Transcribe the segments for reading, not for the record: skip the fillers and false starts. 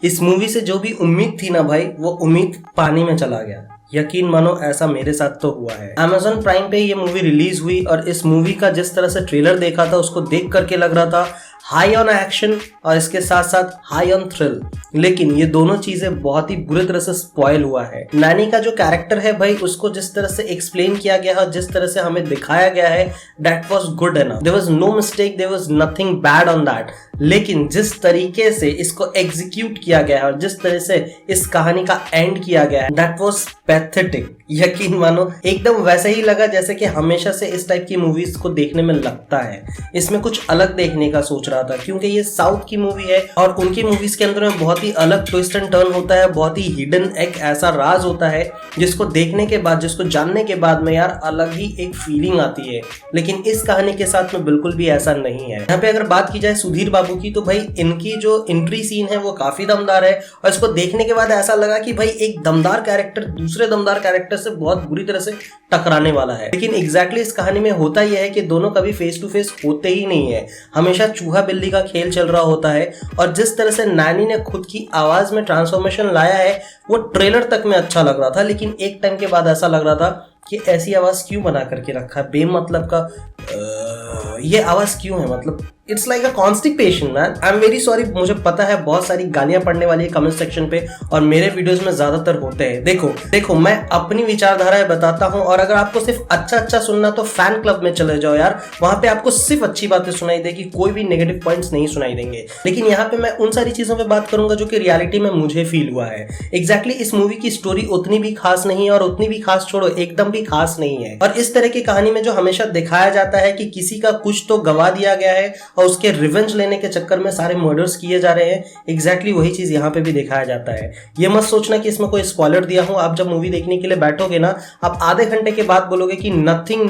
इस मूवी से जो भी उम्मीद थी ना भाई, वो उम्मीद पानी में चला गया। यकीन मानो ऐसा मेरे साथ तो हुआ है। Amazon प्राइम पे ये मूवी रिलीज हुई और इस मूवी का जिस तरह से ट्रेलर देखा था उसको देख करके लग रहा था हाई ऑन एक्शन और इसके साथ साथ हाई ऑन थ्रिल, लेकिन ये दोनों चीजें बहुत ही बुरी तरह से स्पॉइल हुआ है। नैनी का जो कैरेक्टर है भाई, उसको जिस तरह से एक्सप्लेन किया गया है, जिस तरह से हमें दिखाया गया है, that was good enough. There was no mistake, there was nothing bad on that. लेकिन जिस तरीके से इसको एग्जीक्यूट किया गया है और जिस तरह से इस कहानी का एंड किया गया है, दैट वाज पैथेटिक। यकीन मानो एकदम वैसे ही लगा जैसे कि हमेशा से इस टाइप की मूवीज को देखने में लगता है। इसमें कुछ अलग देखने का सोच रहा था, क्योंकि ये साउथ की मूवी है और उनकी मूवीज के अंदर में बहुत ही अलग ट्विस्ट एंड टर्न होता है, बहुत ही हिडन एक ऐसा राज होता है जिसको देखने के बाद, जिसको जानने के बाद में यार अलग ही एक फीलिंग आती है। लेकिन इस कहानी के साथ में बिल्कुल भी ऐसा नहीं है। यहाँ पे अगर बात की जाए सुधीर बाबू की, तो भाई इनकी जो एंट्री सीन है वो काफी दमदार है और इसको देखने के बाद ऐसा लगा कि भाई एक दमदार कैरेक्टर दूसरे दमदार कैरेक्टर से बहुत बुरी तरह से टकराने वाला है। लेकिन एग्जैक्टली इस कहानी में होता यह है कि दोनों कभी फेस टू फेस होते ही नहीं है, हमेशा चूहा बिल्ली का खेल चल रहा होता है। और जिस तरह से नैनी ने खुद की आवाज में ट्रांसफॉर्मेशन लाया है वो ट्रेलर तक में अच्छा लग रहा था, लेकिन एक टाइम के बाद ऐसा लग रहा था कि ऐसी आवाज क्यों बना करके रखा है, बेमतलब का ये आवाज क्यों है, मतलब it's like a constipation man. I am very sorry, मुझे पता है बहुत सारी गालियां पड़ने वाली है कमेंट सेक्शन पे और मेरे वीडियोस में ज्यादातर होते हैं। देखो मैं अपनी विचारधाराएं बताता हूं और अगर आपको सिर्फ अच्छा सुनना तो फैन क्लब में चले जाओ यार, वहां पे आपको सिर्फ अच्छी बातें सुनाई देगी, कोई भी नेगेटिव पॉइंट्स नहीं सुनाई देंगे। लेकिन यहाँ पे मैं उन सारी चीजों पे बात करूंगा जो कि रियलिटी में मुझे फील हुआ है। एग्जैक्टली इस मूवी की स्टोरी उतनी भी खास नहीं है और उतनी भी खास छोड़ो एकदम भी खास नहीं है। और इस तरह की कहानी में जो हमेशा दिखाया जाता है कि किसी का कुछ तो गवा दिया गया है और उसके रिवेंज लेने के चक्कर में सारे मर्डर्स किए जा रहे हैं, एग्जैक्टली वही चीज यहाँ पे भी दिखाया जाता है। ये मत सोचना कि इसमें कोई स्पॉइलर दिया हूं। आप जब मूवी देखने के लिए बैठोगे ना, आप आधे घंटे के बाद बोलोगे कि nothing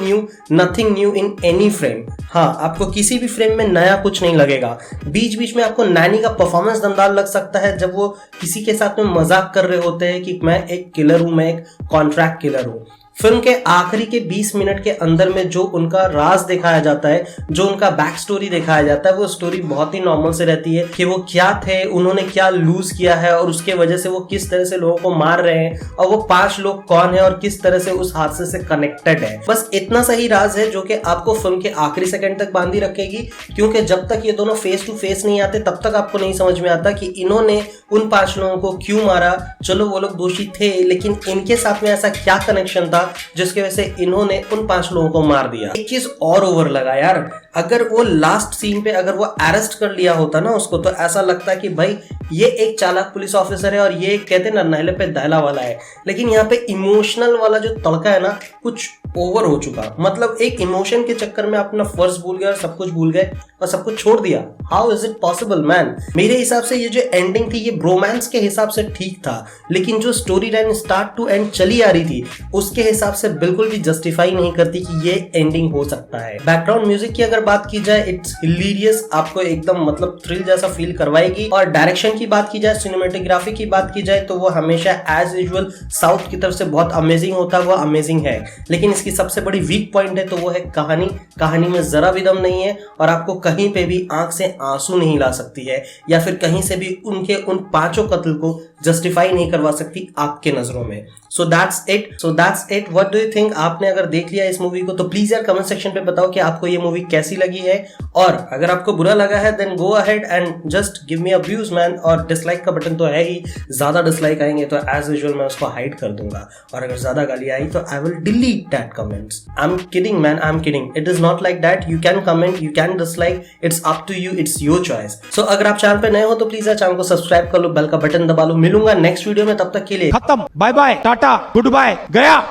new in any frame. हाँ, आपको किसी भी फ्रेम में नया कुछ नहीं लगेगा। बीच बीच में आपको नैनी का परफॉर्मेंस दमदार लग सकता है जब वो किसी के साथ में मजाक कर रहे होते हैं कि मैं एक किलर हूं, मैं एक कॉन्ट्रैक्ट किलर हूं। फिल्म के आखिरी के 20 मिनट के अंदर में जो उनका राज दिखाया जाता है, जो उनका बैक स्टोरी दिखाया जाता है, वो स्टोरी बहुत ही नॉर्मल से रहती है कि वो क्या थे, उन्होंने क्या लूज किया है और उसके वजह से वो किस तरह से लोगों को मार रहे हैं और वो 5 लोग कौन है और किस तरह से उस हादसे से कनेक्टेड है। बस इतना सही राज है जो कि आपको फिल्म के आखिरी सेकंड तक बांधी रखेगी, क्योंकि जब तक ये दोनों फेस टू फेस नहीं आते तब तक आपको नहीं समझ में आता कि इन्होंने उन 5 लोगों को क्यों मारा। चलो वो लोग दोषी थे, लेकिन इनके साथ में ऐसा क्या कनेक्शन था जिसकी वजह से इन्होंने उन 5 लोगों को मार दिया। एक चीज और ओवर लगा यार, अगर वो लास्ट सीन पे अगर वो अरेस्ट कर लिया होता ना उसको, तो ऐसा लगता कि भाई ये एक चालाक पुलिस ऑफिसर है और ये कहते ना नहले पे दहला वाला है। लेकिन यहाँ पे इमोशनल वाला जो तड़का है ना, कुछ ओवर हो चुका। मतलब एक इमोशन के चक्कर में अपना फर्ज भूल गए और सब कुछ भूल गए और सब कुछ छोड़ दिया। How is it possible man? मेरे हिसाब से ये जो एंडिंग थी ये ब्रोमांस के हिसाब से ठीक था, लेकिन जो story line start to end चली आ रही थी उसके हिसाब से बिल्कुल भी जस्टिफाई नहीं करती कि ये एंडिंग हो सकता है। बैकग्राउंड म्यूजिक की अगर बात की जाए, इट्स हिलेरियस, आपको एकदम मतलब थ्रिल जैसा फील करवाएगी। और डायरेक्शन की बात की जाए, सिनेमेटोग्राफी की बात की जाए, तो वो हमेशा एज यूजुअल साउथ की तरफ से बहुत अमेजिंग होता है, वो अमेजिंग है। लेकिन इसकी सबसे बड़ी वीक पॉइंट है तो वो है कहानी में जरा भी दम नहीं है और आपको कहीं पे भी आंख से आंसू नहीं ला सकती है या फिर कहीं से भी उनके उन 5 कत्ल को जस्टिफाई नहीं करवा सकती आपके नजरों में। So that's it. What do you think? आपने अगर देख लिया इस मूवी को तो प्लीज यार कमेंट सेक्शन पे बताओ कि आपको ये मूवी कैसी लगी है। और अगर आपको बुरा लगा है then go ahead and just give me a views man. और डिसलाइक का बटन तो है ही, ज्यादा डिसलाइक आएंगे तो एज यूजुअल मैं उसको हाइड कर दूंगा और अगर ज्यादा गाली आई तो I will delete that comments. I am kidding man, I am kidding. It is not like that. You can comment, you can dislike, it's up to you, it's your choice. So अगर आप channel पे नए हो तो please यार channel को subscribe कर लो, bell का बटन दबा लो। मिलूंगा नेक्स्ट वीडियो में, तब तक के लिए खत्म, bye bye, tata, good bye, गया।